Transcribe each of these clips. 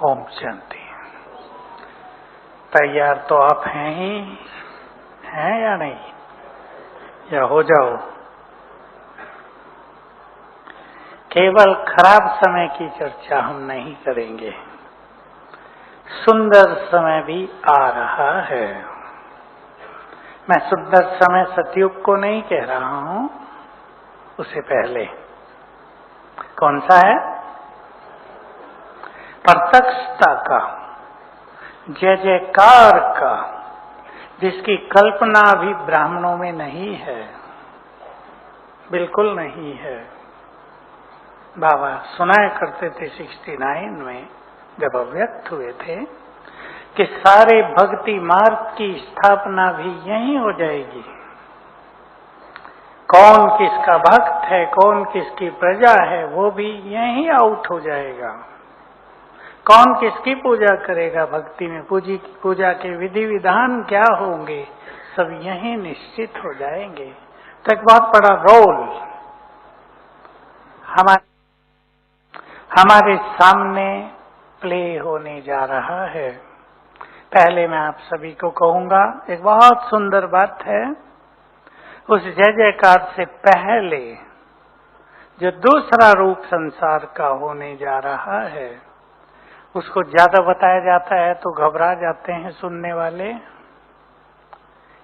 ओम शांति। तैयार तो आप हैं ही, हैं या नहीं, या हो जाओ। केवल खराब समय की चर्चा हम नहीं करेंगे, सुंदर समय भी आ रहा है। मैं सुंदर समय सतयुग को नहीं कह रहा हूं, उससे पहले कौन सा है? प्रत्यक्षता का, जय जयकार का, जिसकी कल्पना भी ब्राह्मणों में नहीं है, बिल्कुल नहीं है। बाबा सुनाया करते थे 69 में जब अव्यक्त हुए थे कि सारे भक्ति मार्ग की स्थापना भी यहीं हो जाएगी। कौन किसका भक्त है, कौन किसकी प्रजा है, वो भी यहीं आउट हो जाएगा। कौन किसकी पूजा करेगा, भक्ति में पूजा के विधि विधान क्या होंगे, सब यहीं निश्चित हो जाएंगे। तो एक बहुत बड़ा रोल हमारे सामने प्ले होने जा रहा है। पहले मैं आप सभी को कहूंगा, एक बहुत सुंदर बात है, उस जय जयकार से पहले जो दूसरा रूप संसार का होने जा रहा है, उसको ज्यादा बताया जाता है तो घबरा जाते हैं सुनने वाले।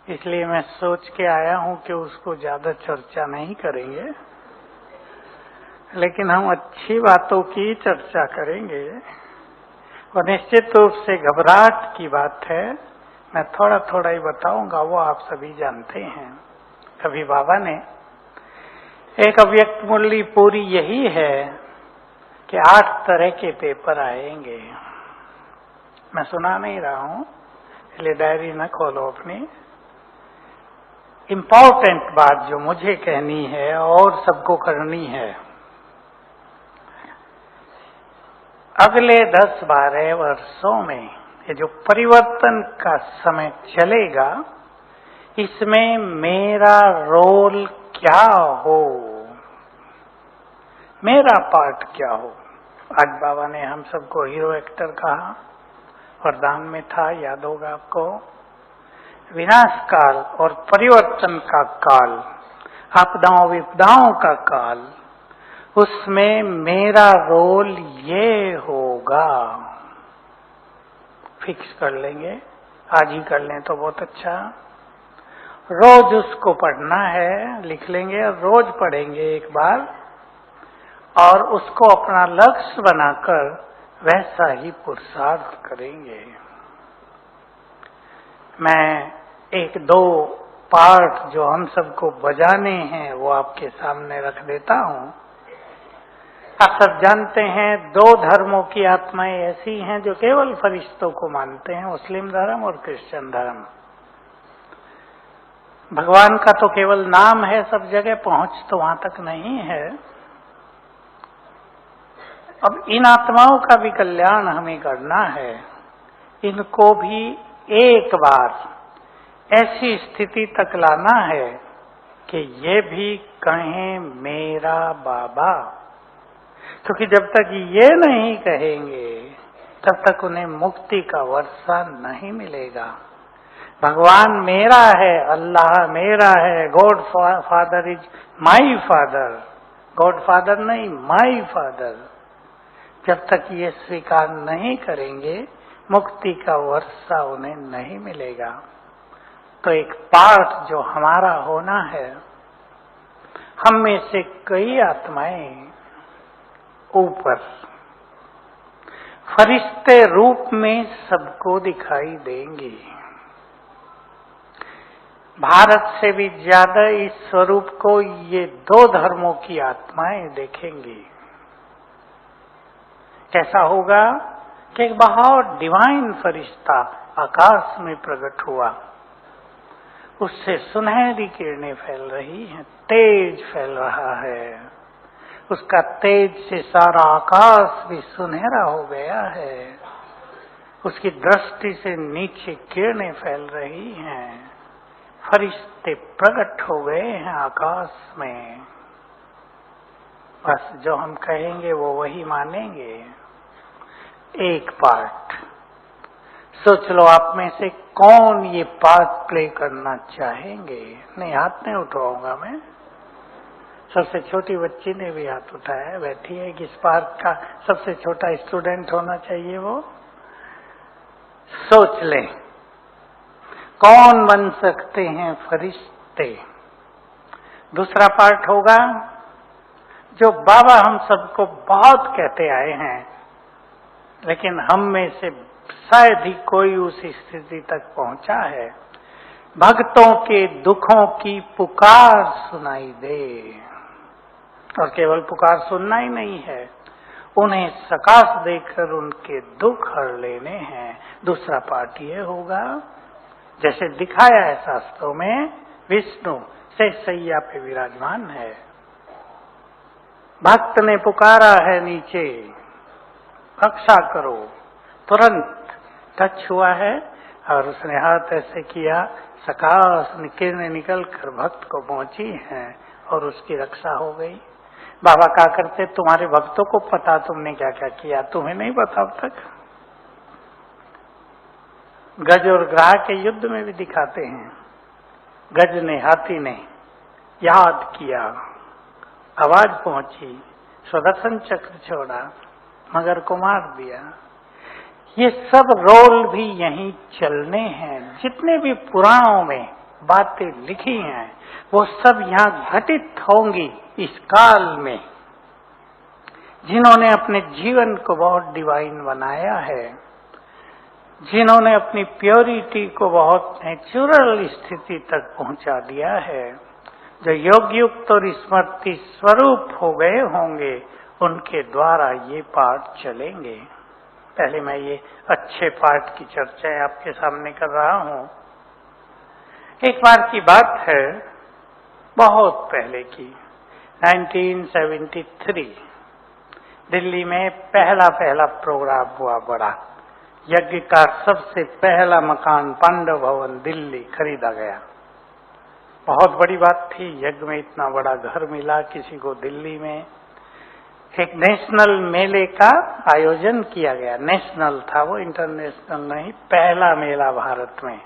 इसलिए मैं सोच के आया हूं कि उसको ज्यादा चर्चा नहीं करेंगे, लेकिन हम अच्छी बातों की चर्चा करेंगे। और निश्चित रूप से घबराहट की बात है, मैं थोड़ा थोड़ा ही बताऊंगा, वो आप सभी जानते हैं। कभी बाबा ने एक अव्यक्त मुरली पूरी यही है कि 8 तरह के पेपर आएंगे। मैं सुना नहीं रहा हूं, इसलिए डायरी न खोलो अपनी। इम्पोर्टेंट बात जो मुझे कहनी है और सबको करनी है, अगले 10-12 वर्षों में ये जो परिवर्तन का समय चलेगा, इसमें मेरा रोल क्या हो, मेरा पार्ट क्या हो। आज बाबा ने हम सबको हीरो एक्टर कहा, वरदान में था, याद होगा आपको। विनाश काल और परिवर्तन का काल, आपदाओं विपदाओं का काल, उसमें मेरा रोल ये होगा। फिक्स कर लेंगे, आज ही कर लें तो बहुत अच्छा। रोज उसको पढ़ना है, लिख लेंगे, रोज पढ़ेंगे एक बार, और उसको अपना लक्ष्य बनाकर वैसा ही पुरुषार्थ करेंगे। मैं 1-2 पार्ट जो हम सबको बजाने हैं वो आपके सामने रख देता हूं। आप सब जानते हैं 2 धर्मों की आत्माएं ऐसी हैं जो केवल फरिश्तों को मानते हैं, मुस्लिम धर्म और क्रिश्चियन धर्म। भगवान का तो केवल नाम है, सब जगह पहुंच तो वहां तक नहीं है। अब इन आत्माओं का भी कल्याण हमें करना है। इनको भी एक बार ऐसी स्थिति तक लाना है कि ये भी कहें मेरा बाबा। क्योंकि जब तक ये नहीं कहेंगे तब तक उन्हें मुक्ति का वर्षा नहीं मिलेगा। भगवान मेरा है, अल्लाह मेरा है, God father is my father, God father नहीं, माई फादर। जब तक ये स्वीकार नहीं करेंगे, मुक्ति का वर्षा उन्हें नहीं मिलेगा। तो एक पार्ट जो हमारा होना है, हम में से कई आत्माएं ऊपर फरिश्ते रूप में सबको दिखाई देंगी। भारत से भी ज्यादा इस स्वरूप को ये 2 धर्मों की आत्माएं देखेंगी। कैसा होगा कि एक बहुत डिवाइन फरिश्ता आकाश में प्रकट हुआ, उससे सुनहरी किरणें फैल रही हैं, तेज फैल रहा है, उसका तेज से सारा आकाश भी सुनहरा हो गया है, उसकी दृष्टि से नीचे किरणें फैल रही हैं, फरिश्ते प्रकट हो गए हैं आकाश में। बस जो हम कहेंगे वो वही मानेंगे। एक पार्ट। सोच लो आप में से कौन ये पार्ट प्ले करना चाहेंगे? नहीं, हाथ नहीं उठाऊंगा मैं। सबसे छोटी बच्ची ने भी हाथ उठाया, बैठी है। किस पार्ट का सबसे छोटा स्टूडेंट होना चाहिए वो? सोच लें कौन बन सकते हैं फरिश्ते। दूसरा पार्ट होगा जो बाबा हम सबको बहुत कहते आए हैं, लेकिन हम में से शायद ही कोई उस स्थिति तक पहुंचा है। भक्तों के दुखों की पुकार सुनाई दे, और केवल पुकार सुनना ही नहीं है, उन्हें सकाश देकर उनके दुख हर लेने हैं। दूसरा पार्ट ये होगा, जैसे दिखाया है शास्त्रों में, विष्णु शेषशय्या पे विराजमान है। भक्त ने पुकारा है नीचे, रक्षा करो। तुरंत टच हुआ है और उसने हाथ ऐसे किया, सकाश किरणें निकल कर भक्त को पहुंची हैं और उसकी रक्षा हो गई। बाबा क्या करते, तुम्हारे भक्तों को पता तुमने क्या क्या किया, तुम्हें नहीं पता अब तक। गज और ग्राह के युद्ध में भी दिखाते हैं, गज ने, हाथी ने याद किया, आवाज पहुंची, सुदर्शन चक्र छोड़ा, मगर को मार दिया। ये सब रोल भी यहीं चलने हैं। जितने भी पुराणों में बातें लिखी हैं वो सब यहाँ घटित होंगी इस काल में। जिन्होंने अपने जीवन को बहुत डिवाइन बनाया है, जिन्होंने अपनी प्योरिटी को बहुत नेचुरल स्थिति तक पहुंचा दिया है, जो योग युक्त और स्मृति स्वरूप हो गए होंगे, उनके द्वारा ये पाठ चलेंगे। पहले मैं ये अच्छे पाठ की चर्चाएं आपके सामने कर रहा हूं। एक बार की बात है, बहुत पहले की, 1973 दिल्ली में पहला प्रोग्राम हुआ बड़ा। यज्ञ का सबसे पहला मकान पांडव भवन दिल्ली खरीदा गया। बहुत बड़ी बात थी, यज्ञ में इतना बड़ा घर मिला किसी को दिल्ली में। एक नेशनल मेले का आयोजन किया गया, नेशनल था वो, इंटरनेशनल नहीं, पहला मेला भारत में।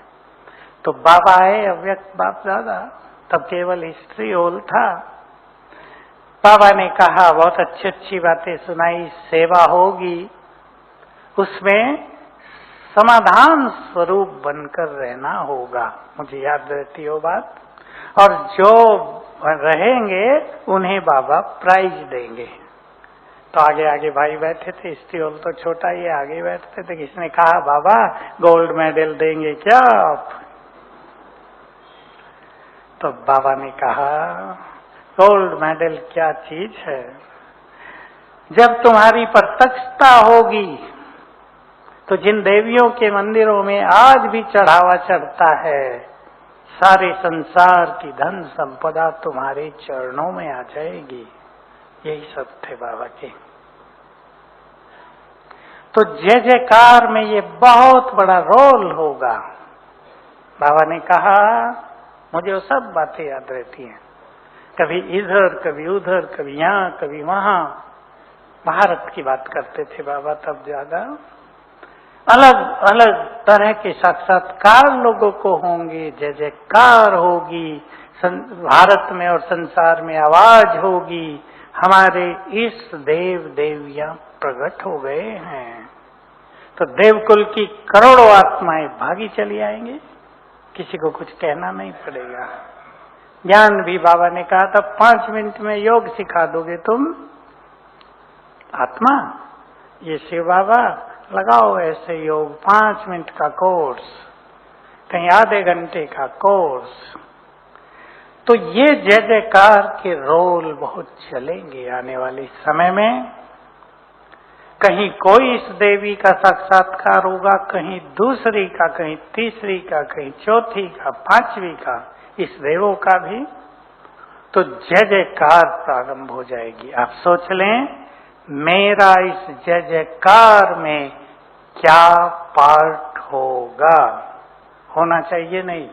तो बाबा आए, अव्यक्त बाप दादा, तब केवल हिस्ट्री होल था। बाबा ने कहा, बहुत अच्छी अच्छी बातें सुनाई, सेवा होगी, उसमें समाधान स्वरूप बनकर रहना होगा। मुझे याद रहती हो बात। और जो रहेंगे उन्हें बाबा प्राइज देंगे। तो आगे आगे भाई बैठे थे, हिस्ट्री हॉल तो छोटा ही, आगे बैठते थे। किसने कहा, बाबा गोल्ड मेडल देंगे क्या आप? तो बाबा ने कहा, गोल्ड मेडल क्या चीज है? जब तुम्हारी प्रत्यक्षता होगी तो जिन देवियों के मंदिरों में आज भी चढ़ावा चढ़ता है, सारे संसार की धन संपदा तुम्हारे चरणों में आ जाएगी। यही सब थे बाबा के। तो जय जयकार में ये बहुत बड़ा रोल होगा। बाबा ने कहा, मुझे वो सब बातें याद रहती हैं, कभी इधर कभी उधर, कभी यहाँ कभी वहां। भारत की बात करते थे बाबा तब ज्यादा। अलग अलग तरह के साक्षात्कार लोगों को होंगे, जय जयकार होगी, भारत में और संसार में आवाज होगी, हमारे इष्ट देव देवियां प्रकट हो गए हैं। तो देवकुल की करोड़ों आत्माएं भागी चली आएंगे, किसी को कुछ कहना नहीं पड़ेगा। ज्ञान भी बाबा ने कहा था, 5 मिनट में योग सिखा दोगे तुम आत्मा। ये शिव बाबा, लगाओ ऐसे योग, 5 मिनट का कोर्स, कहीं आधे घंटे का कोर्स। तो ये जय जयकार के रोल बहुत चलेंगे आने वाले समय में। कहीं कोई इस देवी का साक्षात्कार होगा, कहीं दूसरी का, कहीं तीसरी का, कहीं चौथी का, 5वीं का, इस देवों का भी। तो जय जयकार प्रारंभ हो जाएगी। आप सोच लें, मेरा इस जय जयकार में क्या पार्ट होगा? होना चाहिए नहीं,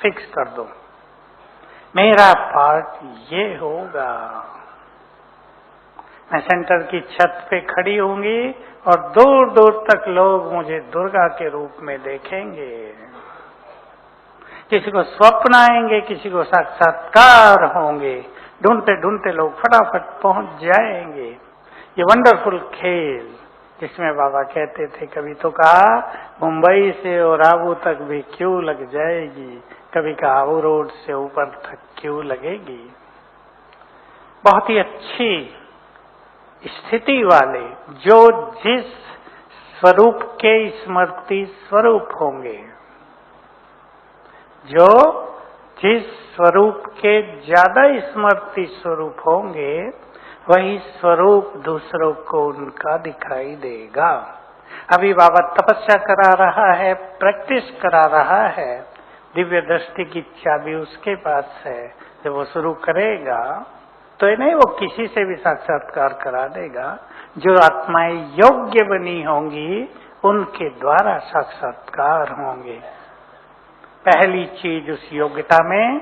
फिक्स कर दो, मेरा पार्ट ये होगा। मैं सेंटर की छत पे खड़ी होंगी, और दूर दूर तक लोग मुझे दुर्गा के रूप में देखेंगे। किसी को स्वप्न आएंगे, किसी को साक्षात्कार होंगे। ढूंढते ढूंढते लोग फटाफट पहुंच जाएंगे। ये वंडरफुल खेल जिसमें बाबा कहते थे, कभी तो कहा मुंबई से और आबू तक भी क्यों लग जाएगी, कभी कहा आबू रोड से ऊपर तक क्यों लगेगी। बहुत ही अच्छी स्थिति वाले जो जिस स्वरूप के स्मृति स्वरूप होंगे, जो जिस स्वरूप के ज्यादा स्मृति स्वरूप होंगे, वही स्वरूप दूसरों को उनका दिखाई देगा। अभी बाबा तपस्या करा रहा है, प्रैक्टिस करा रहा है। दिव्य दृष्टि की चाबी उसके पास है। जब वो शुरू करेगा तो ये नहीं वो किसी से भी साक्षात्कार करा देगा। जो आत्माएं योग्य बनी होंगी उनके द्वारा साक्षात्कार होंगे। पहली चीज उस योग्यता में,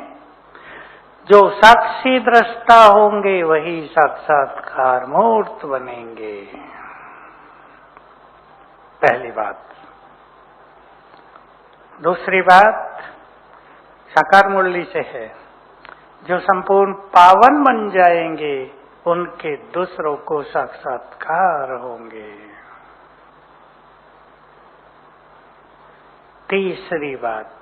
जो साक्षी दृष्टा होंगे वही साक्षात्कार मूर्त बनेंगे। पहली बात। दूसरी बात साकार मुरली से है, जो संपूर्ण पावन बन जाएंगे उनके दूसरों को साक्षात्कार होंगे। तीसरी बात,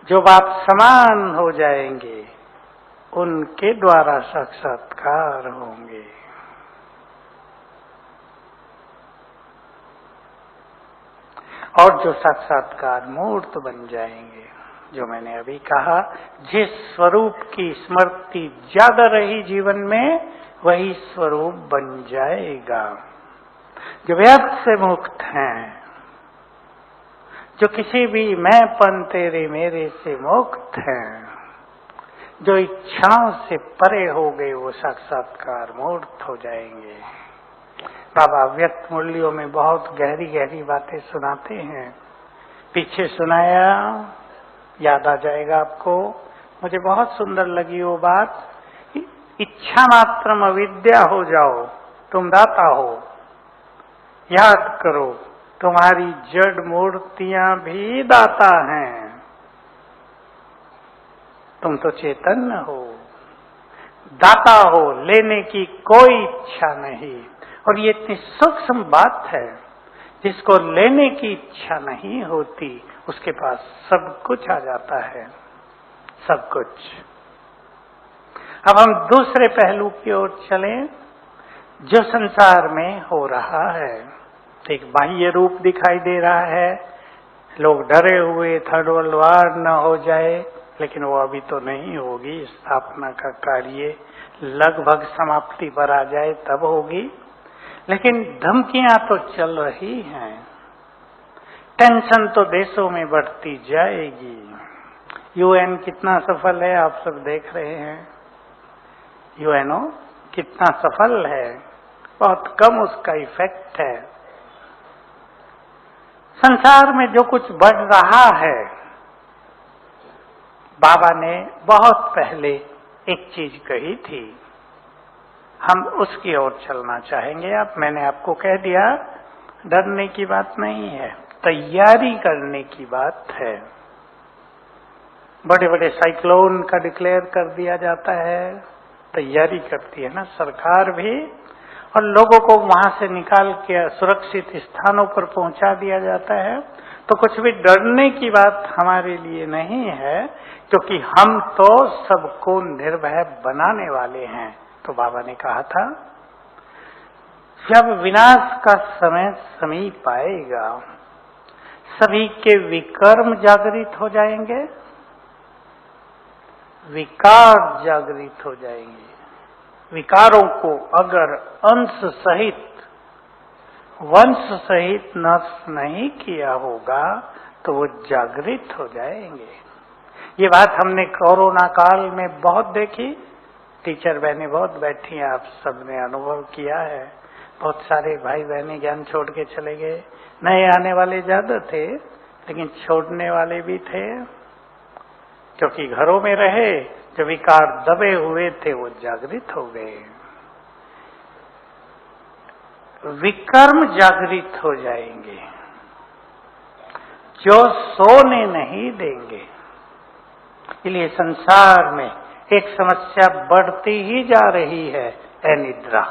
जो बाप समान हो जाएंगे उनके द्वारा साक्षात्कार होंगे। और जो साक्षात्कार मूर्त बन जाएंगे, जो मैंने अभी कहा, जिस स्वरूप की स्मृति ज्यादा रही जीवन में वही स्वरूप बन जाएगा। जो व्यर्थ से मुक्त हैं, जो किसी भी मैंपन तेरे मेरे से मुक्त हैं, जो इच्छाओं से परे हो गए, वो साक्षात्कार मूर्त हो जाएंगे। बाबा व्यक्त मुरलियों में बहुत गहरी गहरी बातें सुनाते हैं। पीछे सुनाया, याद आ जाएगा आपको। मुझे बहुत सुंदर लगी वो बात। इच्छा मात्रम अविद्या हो जाओ, तुम दाता हो। याद करो, तुम्हारी जड़ मूर्तियां भी दाता हैं। तुम तो चैतन्य हो, दाता हो, लेने की कोई इच्छा नहीं। और ये इतनी सूक्ष्म बात है, जिसको लेने की इच्छा नहीं होती उसके पास सब कुछ आ जाता है, सब कुछ। अब हम दूसरे पहलू की ओर चलें, जो संसार में हो रहा है। एक बाह्य रूप दिखाई दे रहा है, लोग डरे हुए थर्ड वर्ल्ड वार न हो जाए, लेकिन वो अभी तो नहीं होगी। स्थापना का कार्य लगभग समाप्ति पर आ जाए तब होगी, लेकिन धमकियां तो चल रही हैं। टेंशन तो देशों में बढ़ती जाएगी। यूएन कितना सफल है आप सब देख रहे हैं। यूएनओ कितना सफल है, बहुत कम उसका इफेक्ट है। संसार में जो कुछ बढ़ रहा है, बाबा ने बहुत पहले एक चीज कही थी, हम उसकी ओर चलना चाहेंगे। मैंने आपको कह दिया, डरने की बात नहीं है, तैयारी करने की बात है। बड़े बड़े साइक्लोन का डिक्लेयर कर दिया जाता है, तैयारी करती है ना सरकार भी, और लोगों को वहां से निकाल के सुरक्षित स्थानों पर पहुंचा दिया जाता है। तो कुछ भी डरने की बात हमारे लिए नहीं है, क्योंकि हम तो सबको निर्भय बनाने वाले हैं। तो बाबा ने कहा था, जब विनाश का समय समीप आएगा, सभी के विकर्म जागृत हो जाएंगे, विकार जागृत हो जाएंगे। विकारों को अगर अंश सहित वंश सहित नष्ट नहीं किया होगा तो वो जागृत हो जाएंगे। ये बात हमने कोरोना काल में बहुत देखी। टीचर बहनें बहुत बैठी हैं, आप सबने अनुभव किया है। बहुत सारे भाई बहनें ज्ञान छोड़ के चले गए। नए आने वाले ज्यादा थे, लेकिन छोड़ने वाले भी थे, क्योंकि घरों में रहे। जो विकार दबे हुए थे वो जागृत हो गए। विकर्म जागृत हो जाएंगे, जो सोने नहीं देंगे। इसलिए संसार में एक समस्या बढ़ती ही जा रही है, अनिद्रा,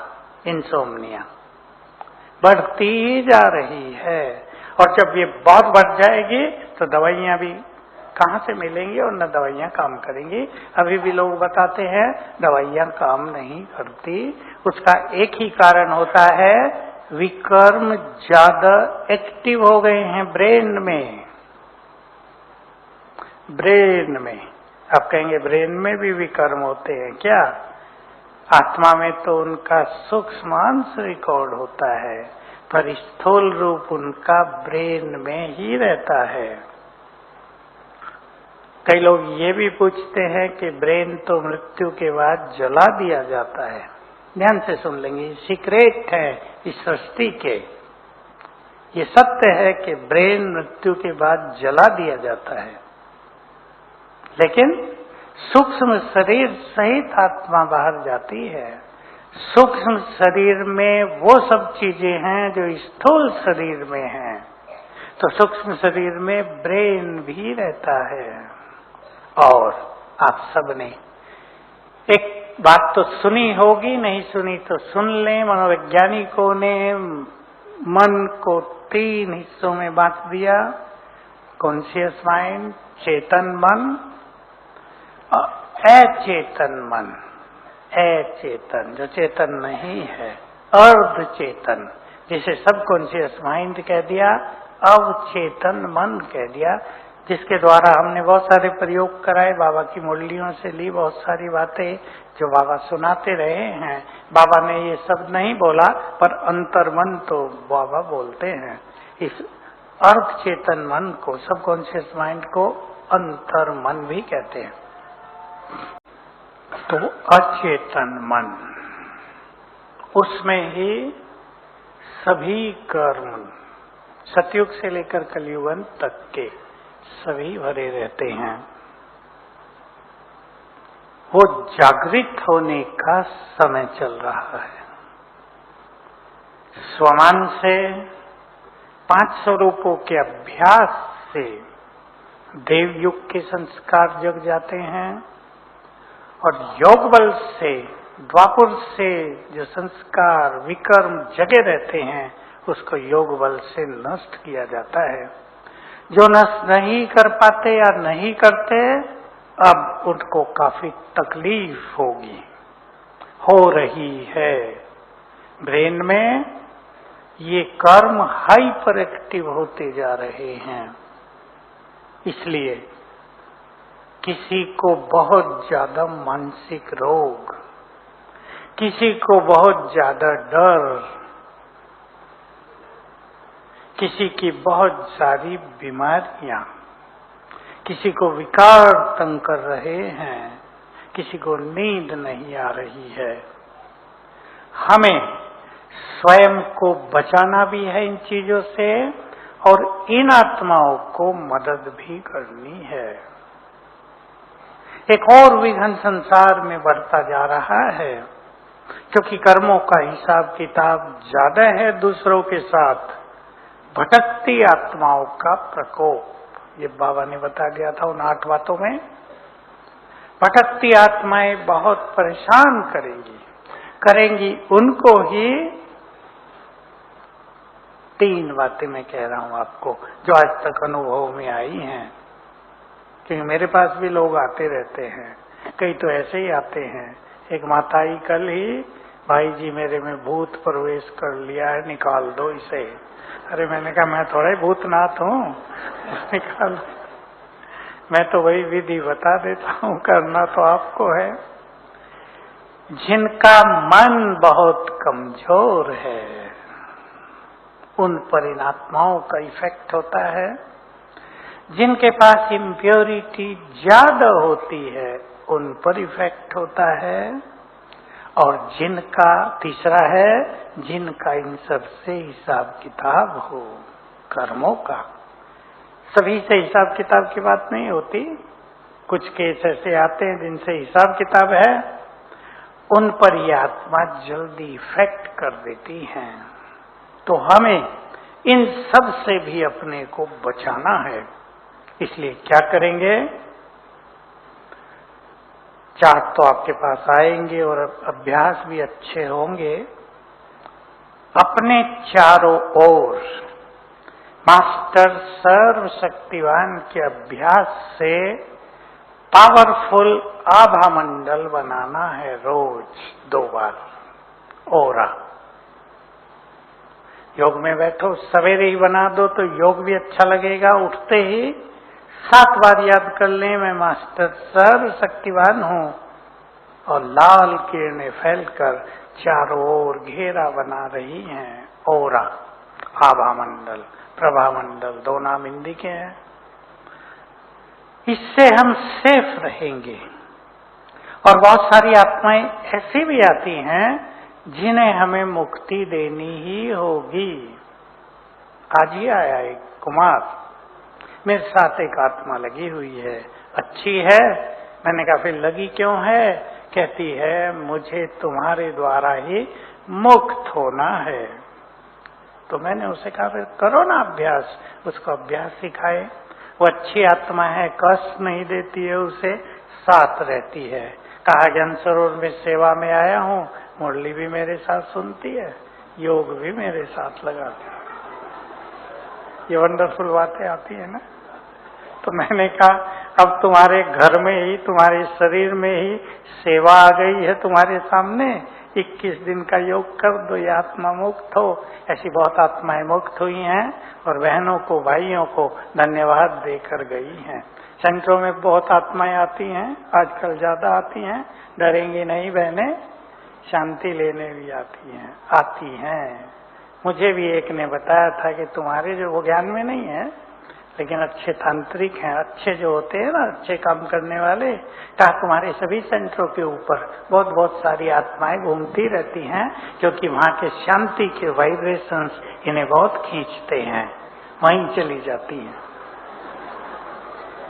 इंसोम्निया बढ़ती ही जा रही है। और जब ये बहुत बढ़ जाएगी तो दवाइयां भी कहाँ से मिलेंगी और न दवाइयां काम करेंगी। अभी भी लोग बताते हैं दवाइयां काम नहीं करती। उसका एक ही कारण होता है, विकर्म ज्यादा एक्टिव हो गए हैं ब्रेन में। ब्रेन में, आप कहेंगे ब्रेन में भी विकर्म होते हैं क्या? आत्मा में तो उनका सूक्ष्मांश रिकॉर्ड होता है, पर स्थूल रूप उनका ब्रेन में ही रहता है। कई लोग ये भी पूछते हैं कि ब्रेन तो मृत्यु के बाद जला दिया जाता है। ध्यान से सुन लेंगे, सीक्रेट है इस सृष्टि के। ये सत्य है कि ब्रेन मृत्यु के बाद जला दिया जाता है, लेकिन सूक्ष्म शरीर सहित आत्मा बाहर जाती है। सूक्ष्म शरीर में वो सब चीजें हैं जो स्थूल शरीर में हैं, तो सूक्ष्म शरीर में ब्रेन भी रहता है। और आप सबने एक बात तो सुनी होगी, नहीं सुनी तो सुन लें। मनोवैज्ञानिकों ने मन को 3 हिस्सों में बांट दिया, कॉन्शियस माइंड, चेतन मन और अचेतन मन। अचेतन जो चेतन नहीं है, अर्ध चेतन, जिसे सब कॉन्शियस माइंड कह दिया, अवचेतन मन कह दिया, जिसके द्वारा हमने बहुत सारे प्रयोग कराए। बाबा की मुरलियों से ली बहुत सारी बातें जो बाबा सुनाते रहे हैं। बाबा ने ये सब नहीं बोला, पर अंतर्मन तो बाबा बोलते हैं। इस अर्ध चेतन मन को, सब कॉन्शियस माइंड को अंतर्मन भी कहते हैं। तो अचेतन मन, उसमें ही सभी कर्म सतयुग से लेकर कलयुग तक के सभी भरे रहते हैं। वो जागृत होने का समय चल रहा है। स्वमान से 5 स्वरूपों के अभ्यास से देव युग के संस्कार जग जाते हैं, और योग बल से द्वापुर से जो संस्कार विकर्म जगे रहते हैं, उसको योग बल से नष्ट किया जाता है। जो नष्ट नहीं कर पाते या नहीं करते, अब उनको काफी तकलीफ होगी, हो रही है। ब्रेन में ये कर्म हाइपर एक्टिव होते जा रहे हैं। इसलिए किसी को बहुत ज्यादा मानसिक रोग, किसी को बहुत ज्यादा डर, किसी की बहुत सारी बीमारियां, किसी को विकार तंग कर रहे हैं, किसी को नींद नहीं आ रही है। हमें स्वयं को बचाना भी है इन चीजों से, और इन आत्माओं को मदद भी करनी है। एक और विघन संसार में बढ़ता जा रहा है, क्योंकि कर्मों का हिसाब किताब ज्यादा है दूसरों के साथ। भटकती आत्माओं का प्रकोप, ये बाबा ने बता दिया था उन 8 बातों में। भटकती आत्माएं बहुत परेशान करेंगी उनको ही। 3 बातें मैं कह रहा हूं आपको, जो आज तक अनुभव में आई हैं, क्योंकि मेरे पास भी लोग आते रहते हैं। कई तो ऐसे ही आते हैं। एक माताई कल ही, भाई जी मेरे में भूत प्रवेश कर लिया है, निकाल दो इसे। अरे मैंने कहा मैं थोड़ा ही भूतनाथ हूँ, निकाल। मैं तो वही विधि बता देता हूँ, करना तो आपको है। जिनका मन बहुत कमजोर है, उन पर इन आत्माओं का इफेक्ट होता है। जिनके पास इम्प्योरिटी ज्यादा होती है, उन पर इफेक्ट होता है। और जिनका, तीसरा है, जिनका इन सब से हिसाब किताब हो, कर्मों का। सभी से हिसाब किताब की बात नहीं होती, कुछ केस ऐसे आते हैं जिनसे हिसाब किताब है, उन पर ये आत्मा जल्दी इफेक्ट कर देती हैं। तो हमें इन सब से भी अपने को बचाना है। इसलिए क्या करेंगे? चार्ट तो आपके पास आएंगे और अभ्यास भी अच्छे होंगे। अपने चारों ओर मास्टर सर्वशक्तिवान के अभ्यास से पावरफुल आभा मंडल बनाना है। रोज 2 बार ओरा। योग में बैठो, सवेरे ही बना दो तो योग भी अच्छा लगेगा। उठते ही 7 बार याद कर लें, मैं मास्टर सर्वशक्तिवान हूं, और लाल किरणें फैलकर चारों ओर घेरा बना रही हैं। ओरा, आभा मंडल, प्रभा मंडल, 2 नाम हिंदी के हैं। इससे हम सेफ रहेंगे। और बहुत सारी आत्माएं ऐसी भी आती हैं जिन्हें हमें मुक्ति देनी ही होगी। आज ही आया एक कुमार, मेरे साथ एक आत्मा लगी हुई है, अच्छी है। मैंने कहा फिर लगी क्यों है? कहती है मुझे तुम्हारे द्वारा ही मुक्त होना है। तो मैंने उसे कहा फिर करो ना अभ्यास। उसको अभ्यास सिखाए। वो अच्छी आत्मा है, कष्ट नहीं देती है, उसे साथ रहती है। कहा ज्ञान सरोवर में सेवा में आया हूं, मुरली भी मेरे साथ सुनती है, योग भी मेरे साथ लगाती है। ये वंडरफुल बातें आती है ना। तो मैंने कहा अब तुम्हारे घर में ही, तुम्हारे शरीर में ही सेवा आ गई है तुम्हारे सामने, 21 दिन का योग कर दो, ये आत्मा मुक्त हो। ऐसी बहुत आत्माएं मुक्त हुई हैं और बहनों को, भाइयों को धन्यवाद देकर गई हैं। सेंटरों में बहुत आत्माएं आती हैं, आजकल ज्यादा आती हैं। डरेंगी नहीं बहनें, शांति लेने भी आती हैं। मुझे भी एक ने बताया था कि तुम्हारे जो, वो ज्ञान में नहीं है लेकिन अच्छे तांत्रिक हैं, अच्छे जो होते हैं ना, अच्छे काम करने वाले, कहा तुम्हारे सभी सेंटरों के ऊपर बहुत बहुत सारी आत्माएं घूमती रहती हैं, क्योंकि वहां के शांति के वाइब्रेशंस इन्हें बहुत खींचते हैं, वहीं चली जाती हैं।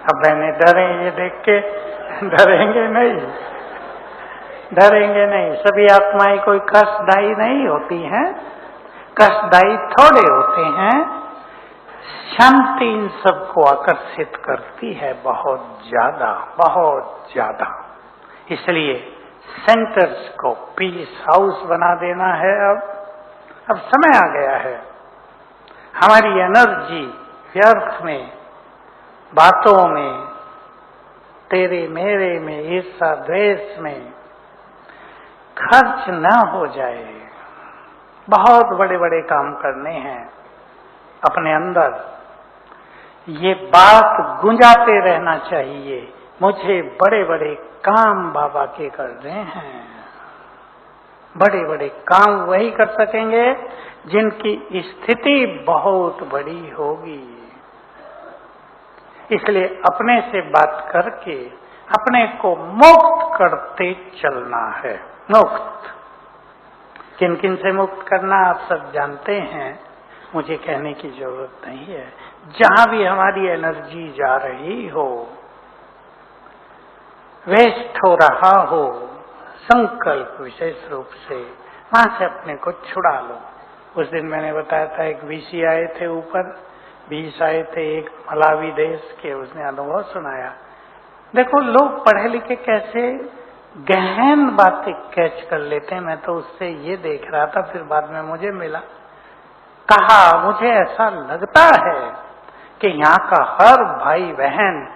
अब मैंने डरे ये देख के? डरेंगे नहीं, डरेंगे नहीं। सभी आत्माएं कोई कष्टदायी नहीं होती हैं, कष्टदायी थोड़े होते हैं। शांति इन सबको आकर्षित करती है बहुत ज्यादा, बहुत ज्यादा। इसलिए सेंटर्स को पीस हाउस बना देना है। अब समय आ गया है। हमारी एनर्जी व्यर्थ में, बातों में, तेरे मेरे में, ईर्षा द्वेष में खर्च न हो जाए। बहुत बड़े बड़े काम करने हैं अपने अंदर। ये बात गुंजाते रहना चाहिए, मुझे बड़े बड़े काम बाबा के करने हैं। बड़े बड़े काम वही कर सकेंगे जिनकी स्थिति बहुत बड़ी होगी। इसलिए अपने से बात करके अपने को मुक्त करते चलना है। मुक्त किन किन से मुक्त करना आप सब जानते हैं, मुझे कहने की जरूरत नहीं है। जहां भी हमारी एनर्जी जा रही हो, वेस्ट हो रहा हो, संकल्प विशेष रूप से वहां से अपने को छुड़ा लो। उस दिन मैंने बताया था एक वीसी आए थे, ऊपर 20 आए थे, एक मलावी देश के, उसने अनुभव सुनाया। देखो लोग पढ़े लिखे कैसे गहन बातें कैच कर लेते हैं। मैं तो उससे ये देख रहा था, फिर बाद में मुझे मिला। कहा मुझे ऐसा लगता है कि यहाँ का हर भाई बहन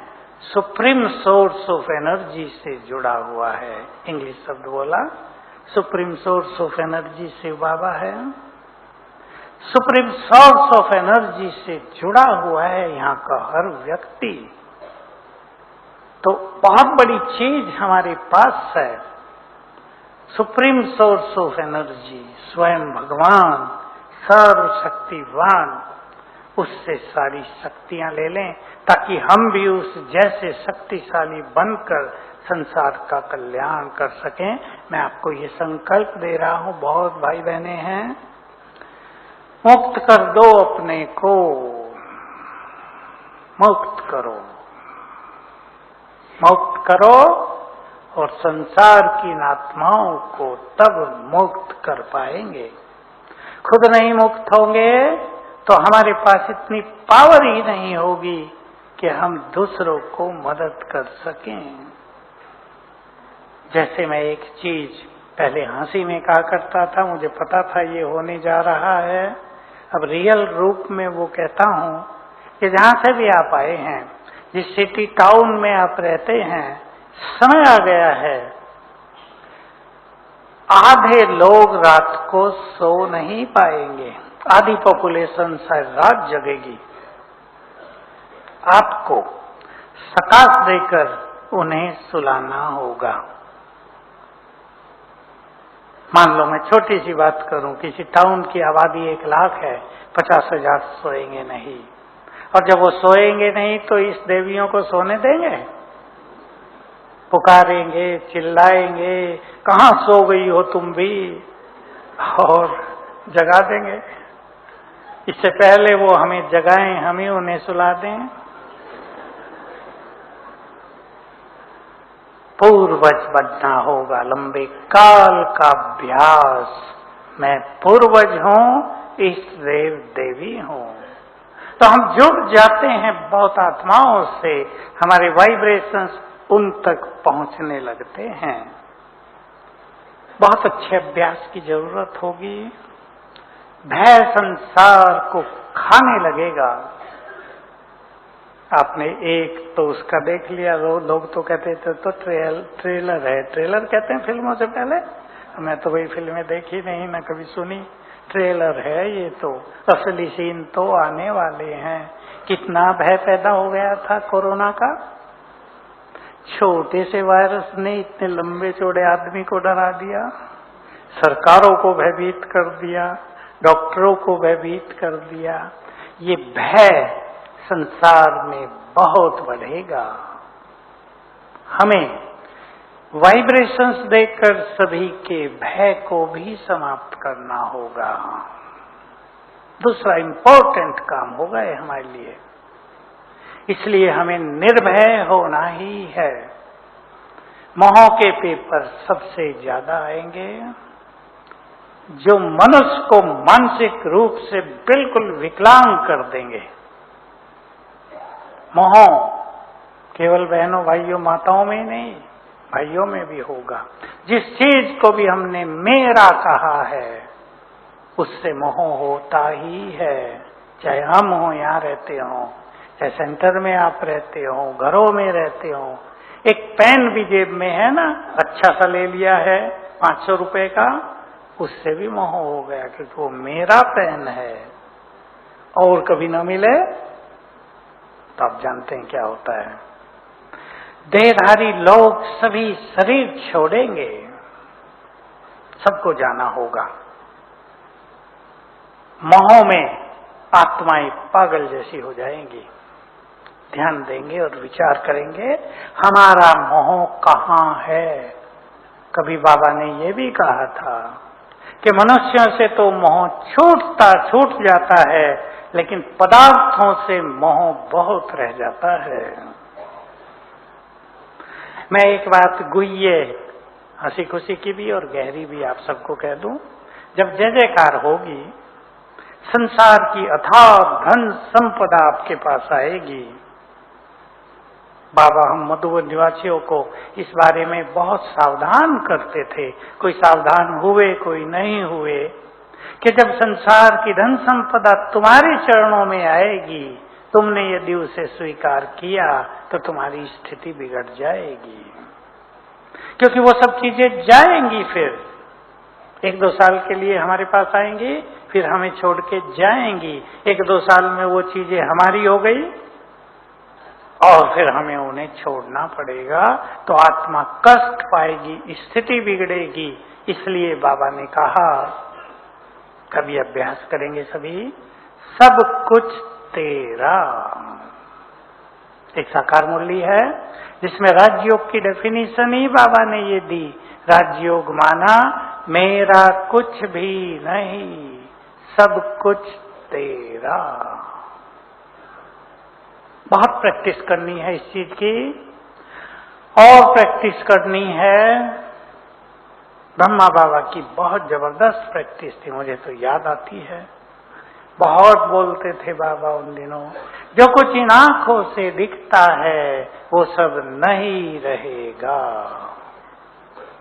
सुप्रीम सोर्स ऑफ एनर्जी से जुड़ा हुआ है। इंग्लिश शब्द बोला, supreme source of energy Shiv Baba है। सुप्रीम सोर्स ऑफ एनर्जी से जुड़ा हुआ है यहाँ का हर व्यक्ति। तो बहुत बड़ी चीज हमारे पास है, सुप्रीम सोर्स ऑफ एनर्जी, स्वयं भगवान सर्वशक्तिवान। उससे सारी शक्तियां ले लें ताकि हम भी उस जैसे शक्तिशाली बनकर संसार का कल्याण कर सकें। मैं आपको ये संकल्प दे रहा हूं, बहुत भाई बहने हैं, मुक्त कर दो अपने को, मुक्त करो, मुक्त करो और संसार की आत्माओं को तब मुक्त कर पाएंगे। खुद नहीं मुक्त होंगे तो हमारे पास इतनी पावर ही नहीं होगी कि हम दूसरों को मदद कर सकें। जैसे मैं एक चीज पहले हंसी में कहा करता था, मुझे पता था ये होने जा रहा है, अब रियल रूप में वो कहता हूं कि जहां से भी आप आए हैं, जिस सिटी टाउन में आप रहते हैं, समय आ गया है आधे लोग रात को सो नहीं पाएंगे, आधी पॉपुलेशन शायद रात जगेगी। आपको सकाश देकर उन्हें सुलाना होगा। मान लो मैं छोटी सी बात करूं, किसी टाउन की आबादी 1 लाख है, 50,000 सोएंगे नहीं, और जब वो सोएंगे नहीं तो इस देवियों को सोने देंगे? पुकारेंगे, चिल्लाएंगे, कहां सो गई हो तुम भी, और जगा देंगे। इससे पहले वो हमें जगाएं, हमें उन्हें सुला दें। पूर्वज बनना होगा, लंबे काल का अभ्यास। मैं पूर्वज हूं, इस देव देवी हूं। तो हम जुड़ जाते हैं बहुत आत्माओं से, हमारे वाइब्रेशंस उन तक पहुंचने लगते हैं। बहुत अच्छे अभ्यास की जरूरत होगी। भय संसार को खाने लगेगा। आपने एक तो उसका देख लिया, लोग तो कहते थे तो ट्रेलर है, ट्रेलर कहते हैं फिल्मों से पहले। मैं तो वही फिल्में देखी नहीं, ना कभी सुनी। ट्रेलर है ये तो, असली सीन तो आने वाले हैं। कितना भय पैदा हो गया था कोरोना का। छोटे से वायरस ने इतने लंबे चौड़े आदमी को डरा दिया, सरकारों को भयभीत कर दिया, डॉक्टरों को भयभीत कर दिया। ये भय संसार में बहुत बढ़ेगा। हमें वाइब्रेशंस देकर सभी के भय को भी समाप्त करना होगा। दूसरा इंपॉर्टेंट काम होगा ये हमारे लिए। इसलिए हमें निर्भय होना ही है। मोह के पेपर सबसे ज्यादा आएंगे, जो मनुष्य को मानसिक रूप से बिल्कुल विकलांग कर देंगे। मोह केवल बहनों भाइयों माताओं में नहीं, भाइयों में भी होगा। जिस चीज को भी हमने मेरा कहा है उससे मोह होता ही है। चाहे हम हो यहाँ रहते हो, चाहे सेंटर में आप रहते हो, घरों में रहते हो। एक पेन भी जेब में है ना, अच्छा सा ले लिया है 500 रुपए का, उससे भी मोह हो गया क्योंकि वो मेरा पेन है और कभी न मिले तो आप जानते हैं क्या होता है। देहधारी लोग सभी शरीर छोड़ेंगे, सबको जाना होगा। मोह में आत्माएं पागल जैसी हो जाएंगी। ध्यान देंगे और विचार करेंगे हमारा मोह कहाँ है। कभी बाबा ने ये भी कहा था कि मनुष्यों से तो मोह छूट जाता है, लेकिन पदार्थों से मोह बहुत रह जाता है। मैं एक बात गुइये हंसी खुशी की भी और गहरी भी आप सबको कह दूं। जब जय जयकार होगी, संसार की अथाह धन संपदा आपके पास आएगी। बाबा हम मधुबन निवासियों को इस बारे में बहुत सावधान करते थे। कोई सावधान हुए, कोई नहीं हुए, कि जब संसार की धन संपदा तुम्हारे चरणों में आएगी, तुमने यदि उसे स्वीकार किया तो तुम्हारी स्थिति बिगड़ जाएगी। क्योंकि वो सब चीजें जाएंगी, फिर 1-2 साल के लिए हमारे पास आएंगी, फिर हमें छोड़ के जाएंगी। 1-2 साल में वो चीजें हमारी हो गई और फिर हमें उन्हें छोड़ना पड़ेगा, तो आत्मा कष्ट पाएगी, स्थिति बिगड़ेगी। इसलिए बाबा ने कहा, कभी अभ्यास करेंगे सभी, सब कुछ तेरा। एक साकार मुरली है जिसमें राजयोग की डेफिनेशन ही बाबा ने ये दी। राजयोग माना मेरा कुछ भी नहीं, सब कुछ तेरा। बहुत प्रैक्टिस करनी है इस चीज की, और प्रैक्टिस करनी है ब्रह्मा बाबा की बहुत जबरदस्त प्रैक्टिस थी, मुझे तो याद आती है। बहुत बोलते थे बाबा उन दिनों, जो कुछ इन आंखों से दिखता है वो सब नहीं रहेगा।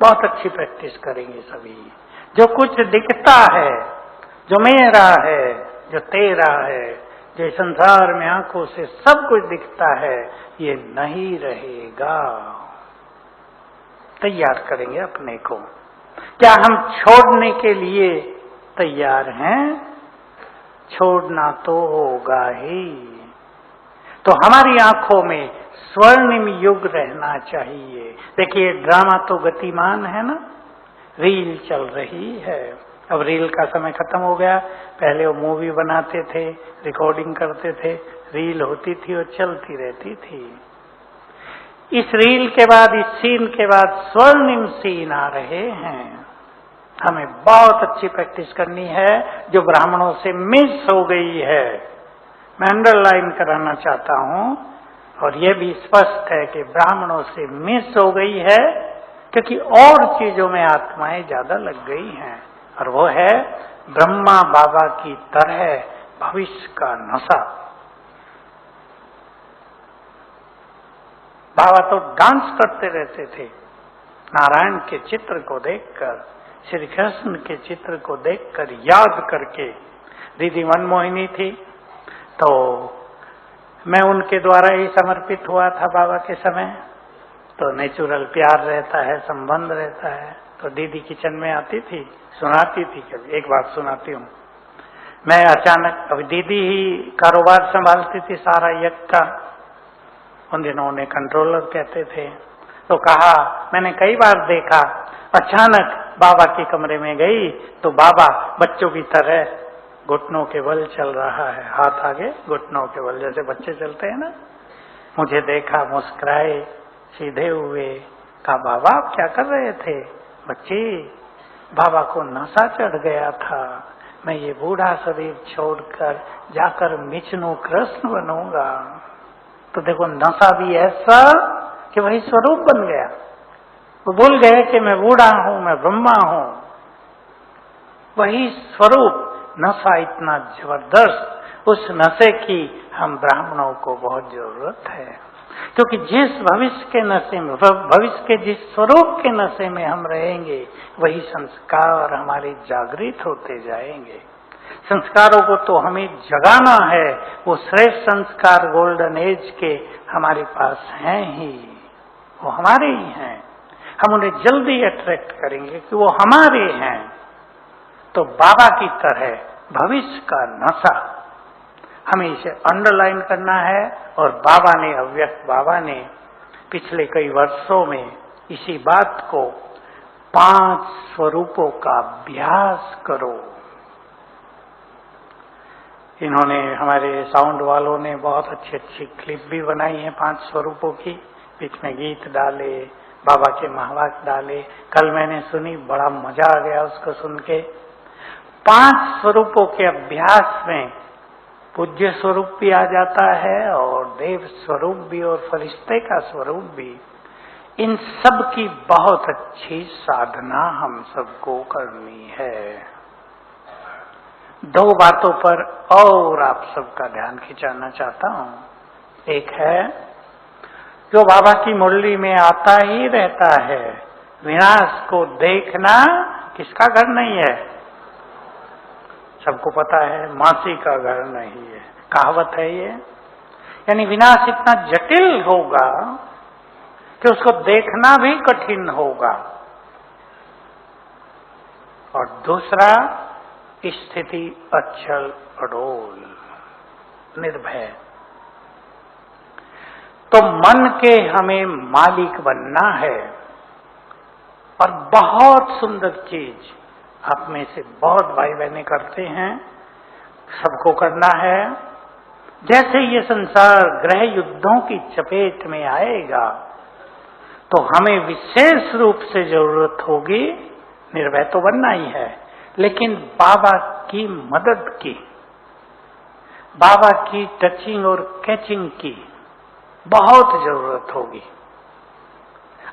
बहुत अच्छी प्रैक्टिस करेंगे सभी। जो कुछ दिखता है, जो मेरा है, जो तेरा है, जो संसार में आंखों से सब कुछ दिखता है, ये नहीं रहेगा। तैयार करेंगे अपने को। क्या हम छोड़ने के लिए तैयार हैं? छोड़ना तो होगा ही। तो हमारी आंखों में स्वर्णिम युग रहना चाहिए। देखिए ड्रामा तो गतिमान है ना, रील चल रही है। अब रील का समय खत्म हो गया। पहले वो मूवी बनाते थे, रिकॉर्डिंग करते थे, रील होती थी और चलती रहती थी। इस रील के बाद, इस सीन के बाद स्वर्णिम सीन आ रहे हैं। हमें बहुत अच्छी प्रैक्टिस करनी है, जो ब्राह्मणों से मिस हो गई है। मैं अंडरलाइन कराना चाहता हूं, और यह भी स्पष्ट है कि ब्राह्मणों से मिस हो गई है, क्योंकि और चीजों में आत्माएं ज्यादा लग गई हैं। और वो है ब्रह्मा बाबा की तरह भविष्य का नशा। बाबा तो डांस करते रहते थे नारायण के चित्र को देखकर, श्री कृष्ण के चित्र को देखकर, याद करके। दीदी मनमोहिनी थी, तो मैं उनके द्वारा ही समर्पित हुआ था बाबा के समय। तो नेचुरल प्यार रहता है, संबंध रहता है। तो दीदी किचन में आती थी, सुनाती थी। कभी एक बात सुनाती हूँ। मैं अचानक, अभी दीदी ही कारोबार संभालती थी सारा यज्ञ का, उन दिनों उन्हें कंट्रोलर कहते थे। तो कहा, मैंने कई बार देखा, अचानक बाबा के कमरे में गई तो बाबा बच्चों की तरह घुटनों के बल चल रहा है, हाथ आगे घुटनों के बल, जैसे बच्चे चलते हैं ना। मुझे देखा, मुस्कुराए, सीधे हुए, कहा बाबा आप क्या कर रहे थे? बच्चे, बाबा को नशा चढ़ गया था, मैं ये बूढ़ा शरीर छोड़कर जाकर विष्णु कृष्ण बनूंगा। तो देखो नशा भी ऐसा कि वही स्वरूप बन गया। वो भूल गए कि मैं बूढ़ा हूं, मैं ब्रह्मा हूं। वही स्वरूप, नशा इतना जबरदस्त। उस नशे की हम ब्राह्मणों को बहुत जरूरत है, क्योंकि जिस भविष्य के नशे में, भविष्य के जिस स्वरूप के नशे में हम रहेंगे, वही संस्कार हमारे जागृत होते जाएंगे। संस्कारों को तो हमें जगाना है। वो श्रेष्ठ संस्कार गोल्डन एज के हमारे पास हैं ही, वो हमारे ही हैं। हम उन्हें जल्दी अट्रैक्ट करेंगे कि वो हमारे हैं। तो बाबा की तरह भविष्य का नशा, हमें इसे अंडरलाइन करना है। और बाबा ने, अव्यक्त बाबा ने पिछले कई वर्षों में इसी बात को 5 स्वरूपों का अभ्यास करो। इन्होंने, हमारे साउंड वालों ने बहुत अच्छी अच्छी क्लिप भी बनाई है 5 स्वरूपों की, बीच में गीत डाले, बाबा के महावाक्य डाले। कल मैंने सुनी, बड़ा मजा आ गया उसको सुन के। 5 स्वरूपों के अभ्यास में पूज्य स्वरूप भी आ जाता है, और देव स्वरूप भी, और फरिश्ते का स्वरूप भी। इन सब की बहुत अच्छी साधना हम सबको करनी है। 2 बातों पर और आप सबका ध्यान खिंचाना चाहता हूं। एक है, जो बाबा की मुरली में आता ही रहता है, विनाश को देखना किसका घर नहीं है? सबको पता है, मासी का घर नहीं है, कहावत है ये। यानी विनाश इतना जटिल होगा कि उसको देखना भी कठिन होगा। और दूसरा, स्थिति अचल अडोल, निर्भय। तो मन के हमें मालिक बनना है। और बहुत सुंदर चीज आप में से बहुत भाई बहनें करते हैं, सबको करना है। जैसे ये संसार ग्रह युद्धों की चपेट में आएगा, तो हमें विशेष रूप से जरूरत होगी, निर्भय तो बनना ही है, लेकिन बाबा की मदद की, बाबा की टचिंग और कैचिंग की बहुत जरूरत होगी।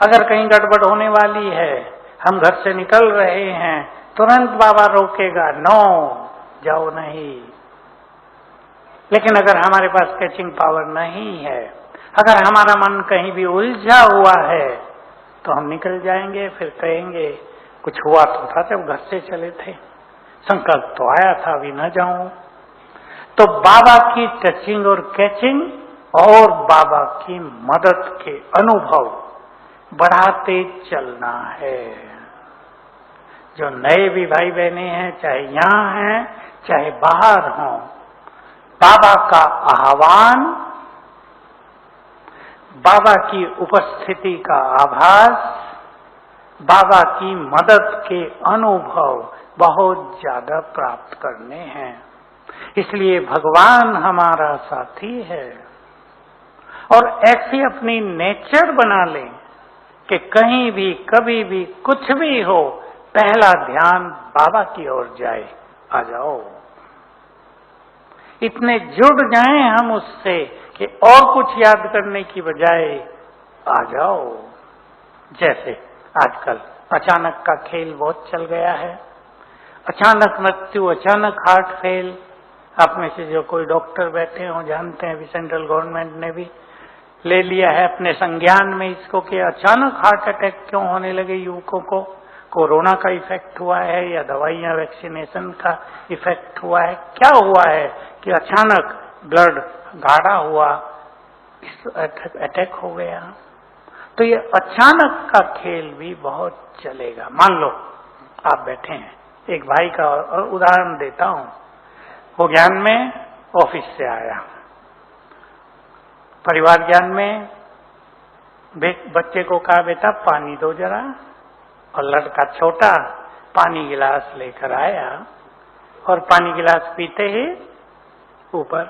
अगर कहीं गड़बड़ होने वाली है हम घर से निकल रहे हैं, तुरंत बाबा रोकेगा, नो जाओ नहीं। लेकिन अगर हमारे पास कैचिंग पावर नहीं है, अगर हमारा मन कहीं भी उलझा हुआ है, तो हम निकल जाएंगे, फिर कहेंगे कुछ हुआ तो था जब घर से चले थे, संकल्प तो आया था अभी न जाऊं। तो बाबा की टचिंग और कैचिंग और बाबा की मदद के अनुभव बढ़ाते चलना है। जो नए भी भाई बहने हैं, चाहे यहां हैं चाहे बाहर हों, बाबा का आह्वान, बाबा की उपस्थिति का आभास, बाबा की मदद के अनुभव बहुत ज्यादा प्राप्त करने हैं। इसलिए भगवान हमारा साथी है। और ऐसी अपनी नेचर बना लें कि कहीं भी कभी भी कुछ भी हो, पहला ध्यान बाबा की ओर जाए, आ जाओ। इतने जुड़ जाएं हम उससे कि और कुछ याद करने की बजाय आ जाओ। जैसे आजकल अचानक का खेल बहुत चल गया है, अचानक मृत्यु, अचानक हार्ट फेल। आप में से जो कोई डॉक्टर बैठे हों जानते हैं, अभी सेंट्रल गवर्नमेंट ने भी ले लिया है अपने संज्ञान में इसको कि अचानक हार्ट अटैक क्यों होने लगे युवकों को। कोरोना का इफेक्ट हुआ है या दवाइयां वैक्सीनेशन का इफेक्ट हुआ है, क्या हुआ है कि अचानक ब्लड गाढ़ा हुआ, अटैक हो गया। तो ये अचानक का खेल भी बहुत चलेगा। मान लो आप बैठे हैं, एक भाई का उदाहरण देता हूं, वो ज्ञान में ऑफिस से आया, परिवार ज्ञान में बच्चे को कहा बेटा पानी दो जरा, और लड़का छोटा पानी गिलास लेकर आया और पानी गिलास पीते ही ऊपर।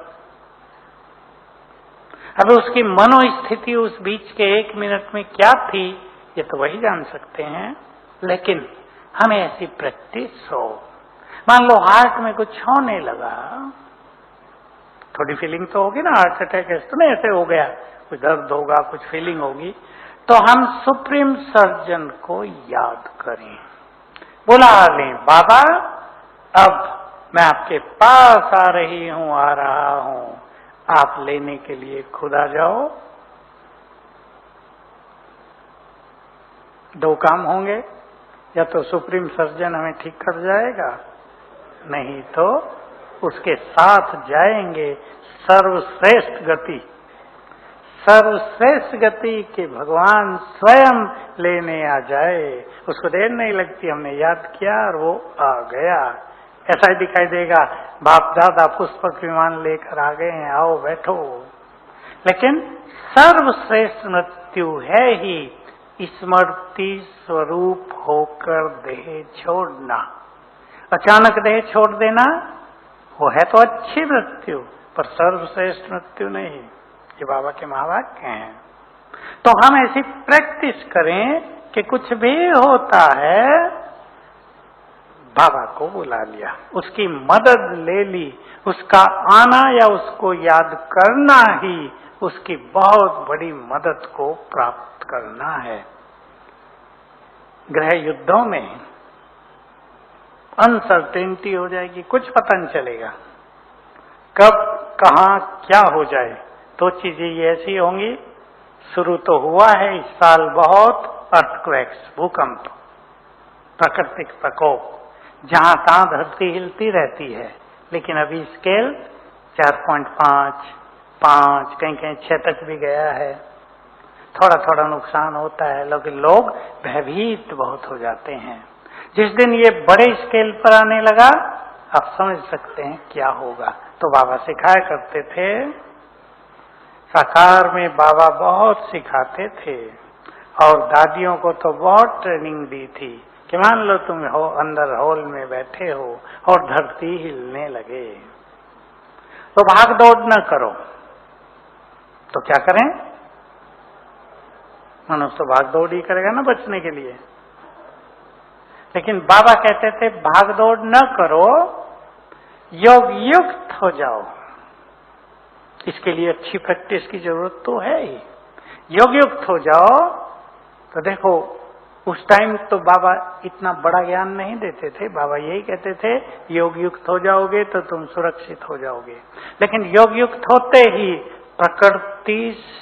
अब उसकी मनोस्थिति उस बीच के 1 मिनट में क्या थी ये तो वही जान सकते हैं, लेकिन हमें ऐसी प्रैक्टिस हो। मान लो हार्ट में कुछ होने लगा, थोड़ी फीलिंग तो होगी ना, हार्ट अटैक तो नहीं ऐसे हो गया, कुछ दर्द होगा, कुछ फीलिंग होगी, तो हम सुप्रीम सर्जन को याद करें, बुला लें, बाबा अब मैं आपके पास आ रही हूं, आ रहा हूं, आप लेने के लिए खुद आ जाओ। 2 काम होंगे, या तो सुप्रीम सर्जन हमें ठीक कर जाएगा, नहीं तो उसके साथ जाएंगे सर्वश्रेष्ठ गति, सर्वश्रेष्ठ गति के भगवान स्वयं लेने आ जाए। उसको देर नहीं लगती, हमने याद किया और वो आ गया। ऐसा ही दिखाई देगा बाप दादा पुष्पक विमान लेकर आ गए हैं, आओ बैठो। लेकिन सर्वश्रेष्ठ मृत्यु है ही स्मृति स्वरूप होकर देह छोड़ना। अचानक देह छोड़ देना वो है तो अच्छी मृत्यु, पर सर्वश्रेष्ठ मृत्यु नहीं। ये बाबा के महावाक्य हैं। तो हम ऐसी प्रैक्टिस करें कि कुछ भी होता है बाबा को बुला लिया, उसकी मदद ले ली, उसका आना या उसको याद करना ही उसकी बहुत बड़ी मदद को प्राप्त करना है। गृह युद्धों में अनसर्टेनिटी हो जाएगी, कुछ पता नहीं चलेगा कब कहां क्या हो जाए। तो चीजें ये ऐसी होंगी, शुरू तो हुआ है इस साल बहुत अर्थक्वेक्स, भूकंप, प्राकृतिक प्रकोप, जहां तहां धरती हिलती रहती है, लेकिन अभी स्केल 4.5, 5, कहीं कहीं 6 तक भी गया है। थोड़ा थोड़ा नुकसान होता है, लेकिन लोग भयभीत बहुत हो जाते हैं। जिस दिन ये बड़े स्केल पर आने लगा, आप समझ सकते हैं क्या होगा। तो बाबा सिखाया करते थे, साकार में बाबा बहुत सिखाते थे, और दादियों को तो बहुत ट्रेनिंग दी थी कि मान लो तुम अंदर हॉल में बैठे हो और धरती हिलने लगे तो भाग दौड़ न करो। तो क्या करें? मनुष्य तो भाग दौड़ ही करेगा ना बचने के लिए। लेकिन बाबा कहते थे भाग दौड़ न करो, योग युक्त हो जाओ। इसके लिए अच्छी प्रैक्टिस की जरूरत तो है ही। योग युक्त हो जाओ तो देखो उस टाइम तो बाबा इतना बड़ा ज्ञान नहीं देते थे। बाबा यही कहते थे योग युक्त हो जाओगे तो तुम सुरक्षित हो जाओगे। लेकिन योग युक्त होते ही प्रकृति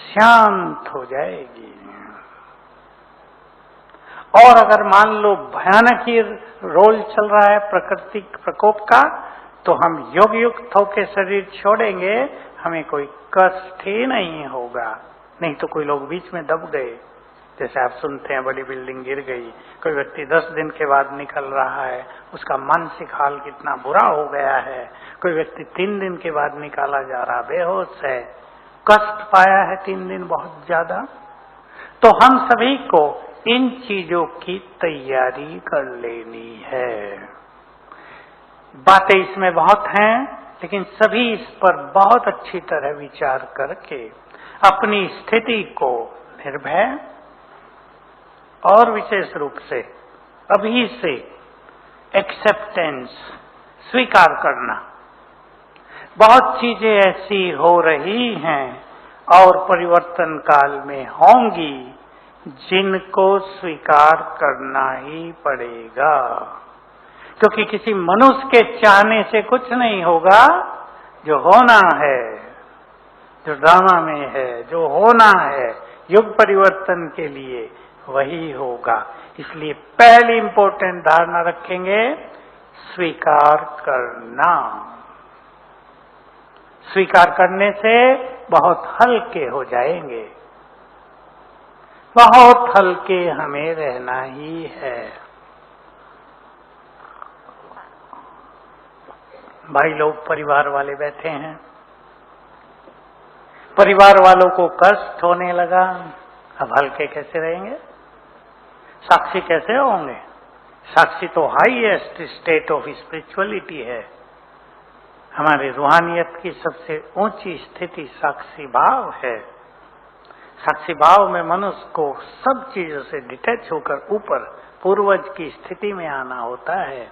शांत हो जाएगी। और अगर मान लो भयानक ही रोल चल रहा है प्रकृति प्रकोप का, तो हम योग युक्त होकर शरीर छोड़ेंगे, हमें कोई कष्ट ही नहीं होगा। नहीं तो कोई लोग बीच में दब गए, जैसे आप सुनते हैं बड़ी बिल्डिंग गिर गई, कोई व्यक्ति 10 दिन के बाद निकल रहा है, उसका मानसिक हाल कितना बुरा हो गया है। कोई व्यक्ति 3 दिन के बाद निकाला जा रहा, बेहोश है, कष्ट पाया है 3 दिन बहुत ज्यादा। तो हम सभी को इन चीजों की तैयारी कर लेनी है। बातें इसमें बहुत हैं, लेकिन सभी इस पर बहुत अच्छी तरह विचार करके अपनी स्थिति को निर्भय और विशेष रूप से अभी से एक्सेप्टेंस, स्वीकार करना। बहुत चीजें ऐसी हो रही हैं और परिवर्तन काल में होंगी जिनको स्वीकार करना ही पड़ेगा, क्योंकि किसी मनुष्य के चाहने से कुछ नहीं होगा। जो होना है, जो ड्रामा में है, जो होना है युग परिवर्तन के लिए, वही होगा। इसलिए पहली इंपॉर्टेंट धारणा रखेंगे, स्वीकार करना। स्वीकार करने से बहुत हल्के हो जाएंगे। बहुत हल्के हमें रहना ही है। भाई लोग परिवार वाले बैठे हैं, परिवार वालों को कष्ट होने लगा, अब हल्के कैसे रहेंगे? साक्षी कैसे होंगे? साक्षी तो हाईएस्ट स्टेट ऑफ स्पिरिचुअलिटी है। हमारी रूहानियत की सबसे ऊंची स्थिति साक्षी भाव है। साक्षी भाव में मनुष्य को सब चीजों से डिटैच होकर ऊपर पूर्वज की स्थिति में आना होता है।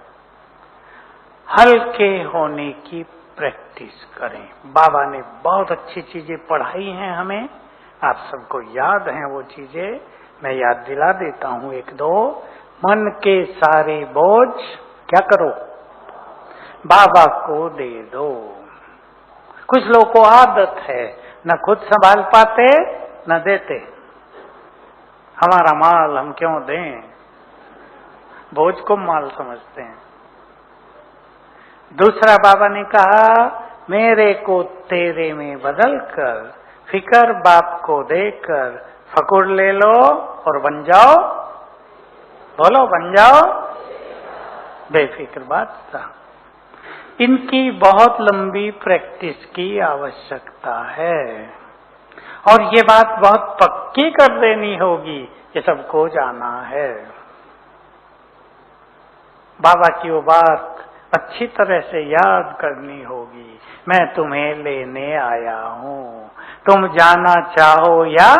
हल्के होने की प्रैक्टिस करें। बाबा ने बहुत अच्छी चीजें पढ़ाई हैं हमें, आप सबको याद हैं वो चीजें, मैं याद दिला देता हूं 1-2। मन के सारे बोझ क्या करो? बाबा को दे दो। कुछ लोगों को आदत है, न खुद संभाल पाते न देते। हमारा माल हम क्यों दें? बोझ को माल समझते हैं। दूसरा बाबा ने कहा, मेरे को तेरे में बदल कर, फिकर बाप को देकर, फकुर ले लो और बन जाओ। बोलो, बन जाओ बेफिक्र बादशाह। इनकी बहुत लंबी प्रैक्टिस की आवश्यकता है और ये बात बहुत पक्की कर देनी होगी, ये सबको जाना है। बाबा की वो बात अच्छी तरह से याद करनी होगी। मैं तुम्हें लेने आया हूँ, तुम जाना चाहो या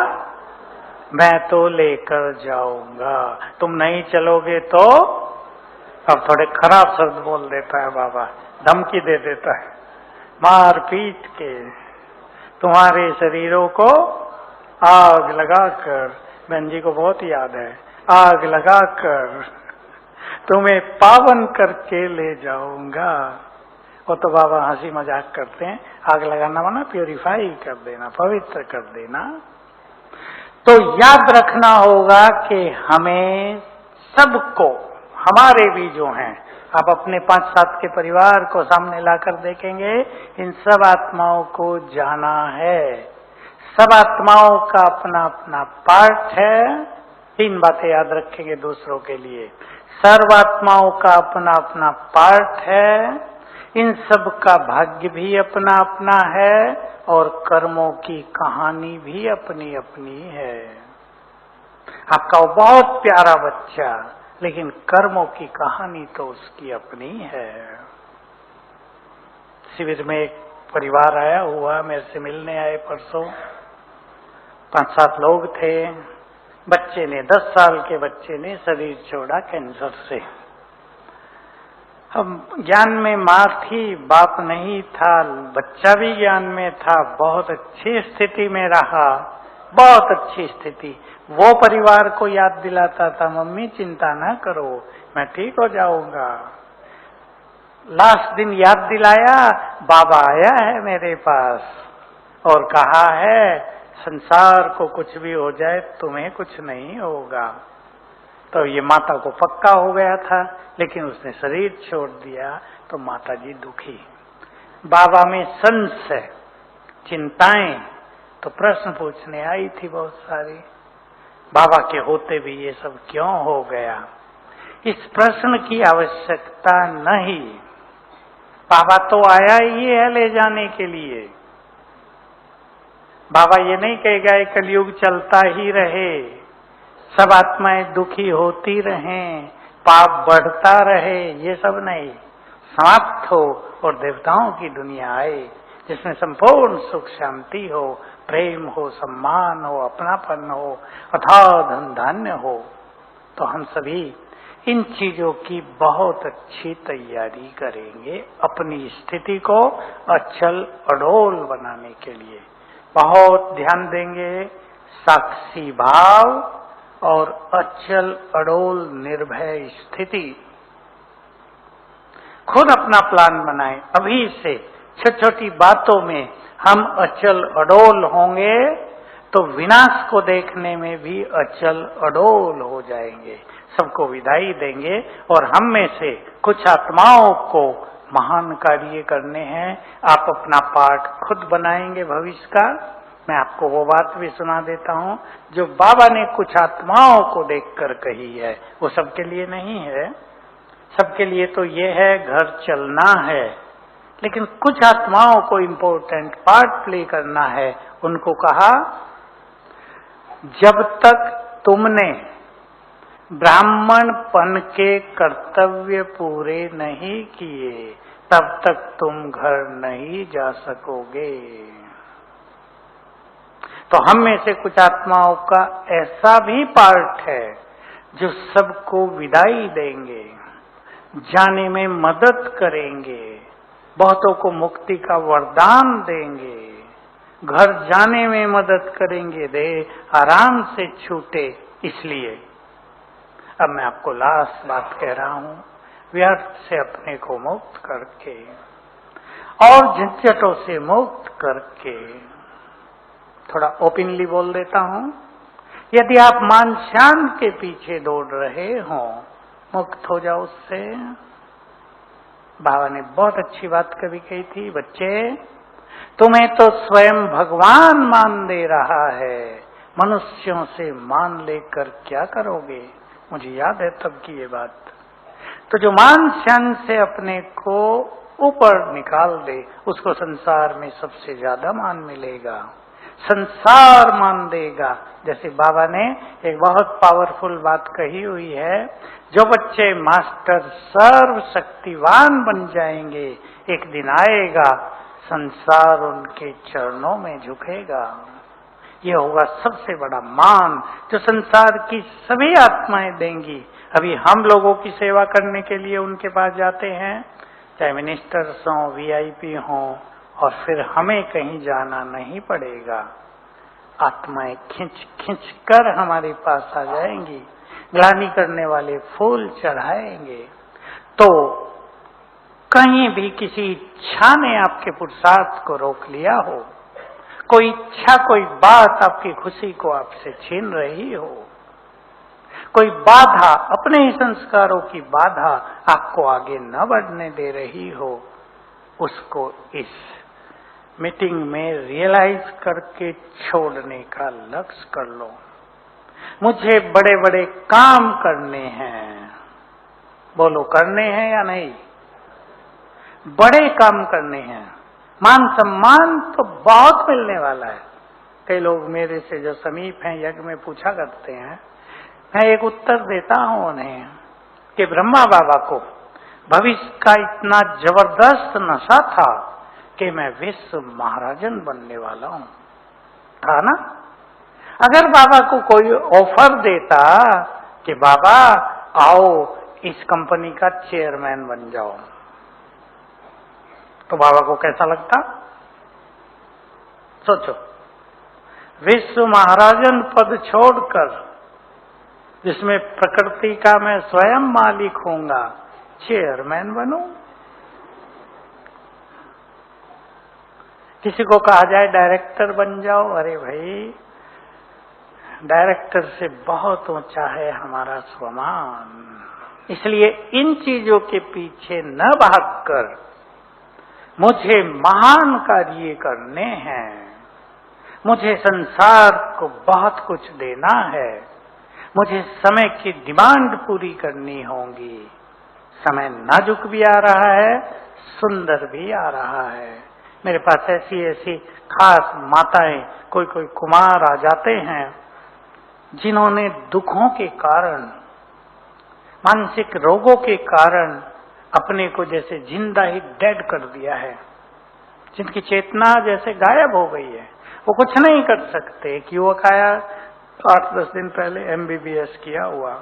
मैं तो लेकर जाऊंगा, तुम नहीं चलोगे तो। अब थोड़े खराब शब्द बोल देता है बाबा, धमकी दे देता है, मार पीट के तुम्हारे शरीरों को आग लगाकर, बहन जी को बहुत याद है, आग लगाकर तुम्हें पावन करके ले जाऊंगा। वो तो बाबा हंसी मजाक करते हैं, आग लगाना माना प्यूरिफाई कर देना, पवित्र कर देना। तो याद रखना होगा कि हमें सबको, हमारे भी जो हैं, आप अपने 5-7 के परिवार को सामने लाकर देखेंगे, इन सब आत्माओं को जाना है। सब आत्माओं का अपना अपना पार्ट है। 3 बातें याद रखेंगे दूसरों के लिए। सर्वात्माओं का अपना अपना पार्ट है, इन सब का भाग्य भी अपना अपना है और कर्मों की कहानी भी अपनी अपनी है। आपका वो बहुत प्यारा बच्चा, लेकिन कर्मों की कहानी तो उसकी अपनी है। शिविर में एक परिवार आया हुआ, मेरे से मिलने आए परसों, 5-7 लोग थे। बच्चे ने, 10 साल के बच्चे ने शरीर छोड़ा कैंसर से। अब ज्ञान में माँ थी, बाप नहीं था, बच्चा भी ज्ञान में था, बहुत अच्छी स्थिति में रहा। बहुत अच्छी स्थिति। वो परिवार को याद दिलाता था, मम्मी चिंता ना करो, मैं ठीक हो जाऊंगा। लास्ट दिन याद दिलाया, बाबा आया है मेरे पास और कहा है संसार को कुछ भी हो जाए तुम्हें कुछ नहीं होगा। तो ये माता को पक्का हो गया था, लेकिन उसने शरीर छोड़ दिया तो माता जी दुखी। बाबा में संशय, चिंताएं, तो प्रश्न पूछने आई थी बहुत सारी, बाबा के होते भी ये सब क्यों हो गया। इस प्रश्न की आवश्यकता नहीं, बाबा तो आया ही है ले जाने के लिए। बाबा ये नहीं कहेगा ये कलयुग चलता ही रहे, सब आत्माएं दुखी होती रहें, पाप बढ़ता रहे, ये सब नहीं, समाप्त हो और देवताओं की दुनिया आए जिसमें संपूर्ण सुख शांति हो, प्रेम हो, सम्मान हो, अपनापन हो, अथाह धन धान्य हो। तो हम सभी इन चीजों की बहुत अच्छी तैयारी करेंगे अपनी स्थिति को अचल अडोल बनाने के लिए। बहुत ध्यान देंगे साक्षी भाव और अचल अडोल निर्भय स्थिति। खुद अपना प्लान बनाएं अभी से। छोटी छोटी बातों में हम अचल अडोल होंगे तो विनाश को देखने में भी अचल अडोल हो जाएंगे, सबको विदाई देंगे। और हम में से कुछ आत्माओं को महान कार्य करने हैं। आप अपना पार्ट खुद बनाएंगे भविष्य का। मैं आपको वो बात भी सुना देता हूँ जो बाबा ने कुछ आत्माओं को देखकर कही है, वो सबके लिए नहीं है। सबके लिए तो ये है घर चलना है, लेकिन कुछ आत्माओं को इम्पोर्टेंट पार्ट प्ले करना है। उनको कहा जब तक तुमने ब्राह्मणपन के कर्तव्य पूरे नहीं किए तब तक तुम घर नहीं जा सकोगे। तो हम में से कुछ आत्माओं का ऐसा भी पार्ट है जो सबको विदाई देंगे, जाने में मदद करेंगे, बहुतों को मुक्ति का वरदान देंगे, घर जाने में मदद करेंगे, देह आराम से छूटे। इसलिए अब मैं आपको लास्ट बात कह रहा हूं, व्यर्थ से अपने को मुक्त करके और झंझटों से मुक्त करके, थोड़ा ओपनली बोल देता हूं, यदि आप मान शान के पीछे दौड़ रहे हो, मुक्त हो जाओ उससे। बाबा ने बहुत अच्छी बात कभी कही थी, बच्चे तुम्हें तो स्वयं भगवान मान दे रहा है, मनुष्यों से मान लेकर क्या करोगे। मुझे याद है तब की ये बात। तो जो मान शान से अपने को ऊपर निकाल दे उसको संसार में सबसे ज्यादा मान मिलेगा, संसार मान देगा। जैसे बाबा ने एक बहुत पावरफुल बात कही हुई है, जो बच्चे मास्टर सर्व शक्तिवान बन जाएंगे, एक दिन आएगा संसार उनके चरणों में झुकेगा। ये होगा सबसे बड़ा मान जो संसार की सभी आत्माएं देंगी। अभी हम लोगों की सेवा करने के लिए उनके पास जाते हैं, चाहे मिनिस्टर्स हों, वीआईपी हों, और फिर हमें कहीं जाना नहीं पड़ेगा। आत्माएं खिंच खिंच कर हमारे पास आ जाएंगी, ग्लानि करने वाले फूल चढ़ाएंगे। तो कहीं भी किसी इच्छा ने आपके पुरुषार्थ को रोक लिया हो, कोई इच्छा, कोई बात आपकी खुशी को आपसे छीन रही हो, कोई बाधा, अपने ही संस्कारों की बाधा आपको आगे न बढ़ने दे रही हो, उसको इस मीटिंग में रियलाइज करके छोड़ने का लक्ष्य कर लो। मुझे बड़े बड़े काम करने हैं, बोलो करने हैं या नहीं? बड़े काम करने हैं। मान सम्मान तो बहुत मिलने वाला है। कई लोग मेरे से जो समीप हैं यज्ञ में पूछा करते हैं, मैं एक उत्तर देता हूं उन्हें कि ब्रह्मा बाबा को भविष्य का इतना जबरदस्त नशा था कि मैं विश्व महाराजन बनने वाला हूं, था ना? अगर बाबा को कोई ऑफर देता कि बाबा आओ इस कंपनी का चेयरमैन बन जाओ, तो बाबा को कैसा लगता? सोचो। विश्व महाराजन पद छोड़कर, जिसमें प्रकृति का मैं स्वयं मालिक होऊंगा, चेयरमैन बनूं। किसी को कहा जाए डायरेक्टर बन जाओ, अरे भाई डायरेक्टर से बहुत ऊंचा है हमारा स्वमान। इसलिए इन चीजों के पीछे न भागकर मुझे महान कार्य करने हैं, मुझे संसार को बहुत कुछ देना है, मुझे समय की डिमांड पूरी करनी होगी। समय नाजुक भी आ रहा है, सुंदर भी आ रहा है। मेरे पास ऐसी ऐसी खास माताएं, कोई कोई कुमार आ जाते हैं जिन्होंने दुखों के कारण, मानसिक रोगों के कारण अपने को जैसे जिंदा ही डेड कर दिया है, जिनकी चेतना जैसे गायब हो गई है, वो कुछ नहीं कर सकते। एक युवक आया 8-10 दिन पहले, MBBS किया हुआ,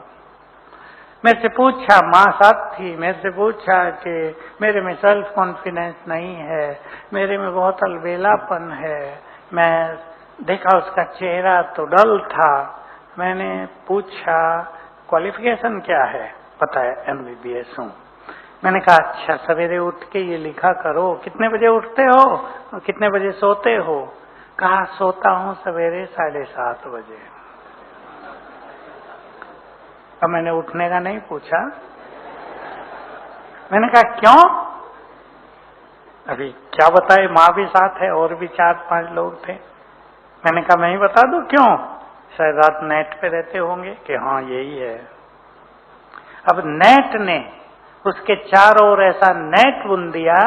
मेरे से पूछा, माँ साथ थी, मेरे से पूछा कि मेरे में सेल्फ कॉन्फिडेंस नहीं है, मेरे में बहुत अलबेलापन है। मैं देखा उसका चेहरा तो डल था। मैंने पूछा क्वालिफिकेशन क्या है, पता है MBBS हूँ। मैंने कहा अच्छा, सवेरे उठ के ये लिखा करो, कितने बजे उठते हो और कितने बजे सोते हो? कहा सोता हूँ सवेरे 7:30 बजे। अब मैंने उठने का नहीं पूछा, मैंने कहा क्यों? अभी क्या बताए, माँ भी साथ है और भी 4-5 लोग थे। मैंने कहा मैं ही बता दूं क्यों? शायद रात नेट पे रहते होंगे कि हाँ यही है। अब नेट ने उसके चारों ओर ऐसा नेट बुन दिया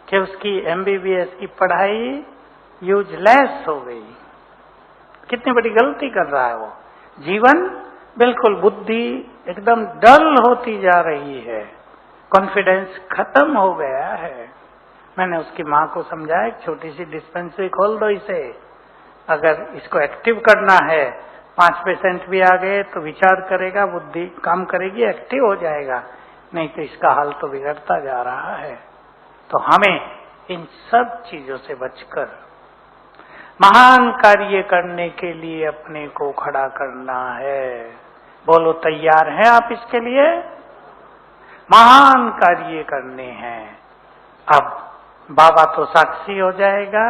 कि उसकी MBBS की पढ़ाई यूजलेस हो गई। कितनी बड़ी गलती कर रहा है वो। जीवन बिल्कुल, बुद्धि एकदम डल होती जा रही है, कॉन्फिडेंस खत्म हो गया है। मैंने उसकी माँ को समझाया, एक छोटी सी डिस्पेंसरी खोल दो इसे, अगर इसको एक्टिव करना है, 5% भी आ गए तो विचार करेगा, बुद्धि काम करेगी, एक्टिव हो जाएगा, नहीं तो इसका हाल तो बिगड़ता जा रहा है। तो हमें इन सब चीजों से बचकर महान कार्य करने के लिए अपने को खड़ा करना है। बोलो तैयार हैं आप इसके लिए? महान कार्य करने हैं। अब बाबा तो साक्षी हो जाएगा।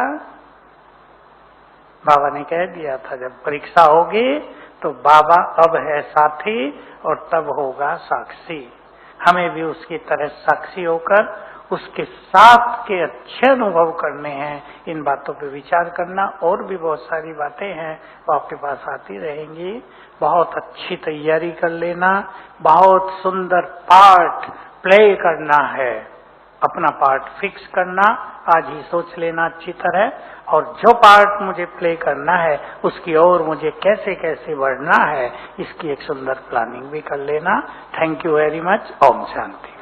बाबा ने कह दिया था जब परीक्षा होगी तो बाबा अब है साथी और तब होगा साक्षी। हमें भी उसकी तरह साक्षी होकर उसके साथ के अच्छे अनुभव करने हैं। इन बातों पे विचार करना, और भी बहुत सारी बातें हैं वो आपके पास आती रहेंगी। बहुत अच्छी तैयारी कर लेना, बहुत सुंदर पार्ट प्ले करना है, अपना पार्ट फिक्स करना, आज ही सोच लेना अच्छी तरह, और जो पार्ट मुझे प्ले करना है उसकी ओर मुझे कैसे कैसे बढ़ना है, इसकी एक सुंदर प्लानिंग भी कर लेना। Thank you very much. ओम शांति।